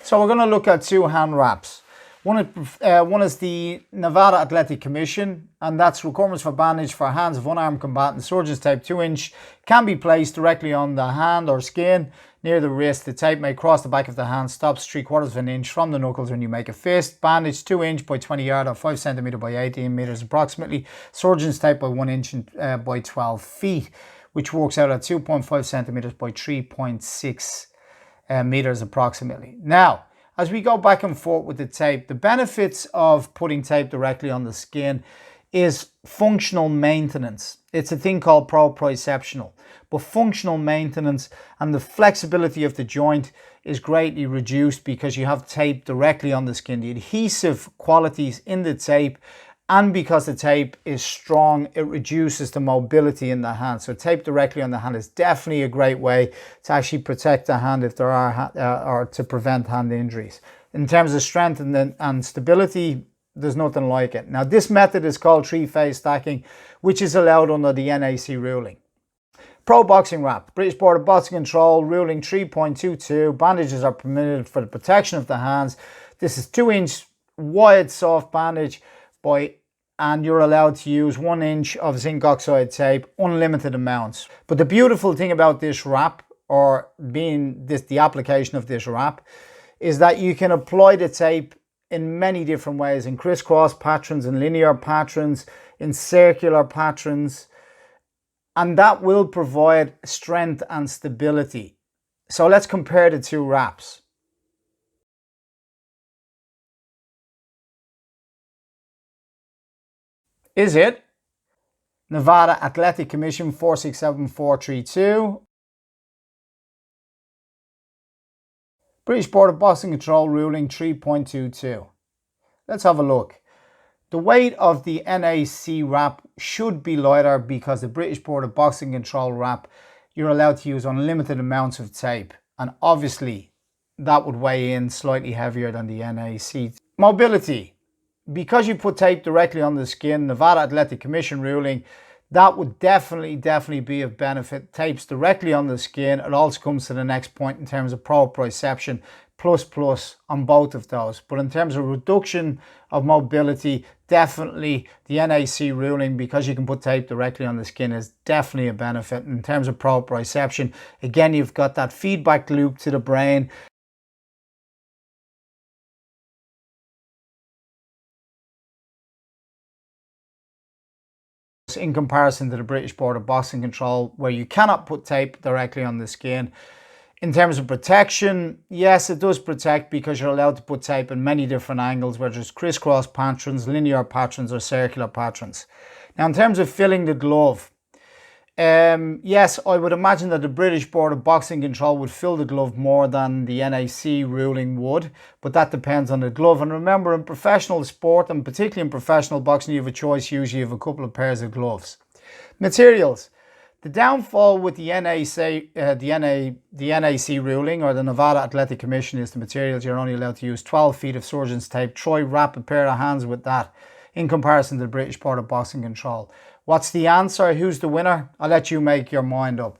So we're going to look at two hand wraps. One is the Nevada Athletic Commission, and that's requirements for bandage for hands of unarmed combatant. Surgeon's tape 2-inch can be placed directly on the hand or skin near the wrist. The tape may cross the back of the hand, stops 3/4 of an inch from the knuckles when you make a fist. Bandage 2-inch by 20 yard or 5 centimeter by 18 meters approximately. Surgeon's tape by 1 inch by 12 feet, which works out at 2.5 centimeters by 3.6 meters approximately. Now, as we go back and forth with the tape, the benefits of putting tape directly on the skin is functional maintenance. It's a thing called proprioception, but functional maintenance and the flexibility of the joint is greatly reduced because you have tape directly on the skin. The adhesive qualities in the tape, and because the tape is strong, it reduces the mobility in the hand. So tape directly on the hand is definitely a great way to actually protect the hand if there are, or to prevent hand injuries. In terms of strength and stability, there's nothing like it. Now, this method is called 3-phase stacking, which is allowed under the NAC ruling. Pro boxing wrap, British Board of Boxing Control, ruling 3.22. Bandages are permitted for the protection of the hands. This is 2-inch wide soft bandage and you're allowed to use 1 inch of zinc oxide tape, unlimited amounts. But the beautiful thing about this wrap, or the application of this wrap, is that you can apply the tape in many different ways, in crisscross patterns, in linear patterns, in circular patterns, and that will provide strength and stability. So let's compare the two wraps. Is it Nevada Athletic Commission 467432, British Board of Boxing Control ruling 3.22? Let's have a look. The weight of the NAC wrap should be lighter because the British Board of Boxing Control wrap, you're allowed to use unlimited amounts of tape, and obviously that would weigh in slightly heavier than the NAC. Mobility. Because you put tape directly on the skin, Nevada Athletic Commission ruling, that would definitely be of benefit. Tapes directly on the skin. It also comes to the next point in terms of proprioception, plus on both of those. But in terms of reduction of mobility, definitely the NAC ruling, because you can put tape directly on the skin, is definitely a benefit. In terms of proprioception, again, you've got that feedback loop to the brain. In comparison to the British Board of Boxing Control, where you cannot put tape directly on the skin. In terms of protection, yes, it does protect because you're allowed to put tape in many different angles, whether it's crisscross patterns, linear patterns, or circular patterns. Now, in terms of filling the glove, yes, I would imagine that the British Board of Boxing Control would fill the glove more than the NAC ruling would, but that depends on the glove. And remember, in professional sport, and particularly in professional boxing, you have a choice usually of a couple of pairs of gloves. Materials. The downfall with the NAC ruling, or the Nevada Athletic Commission, is the materials. You're only allowed to use 12 feet of surgeon's tape. Try wrap a pair of hands with that in comparison to the British Board of Boxing Control. What's the answer? Who's the winner? I'll let you make your mind up.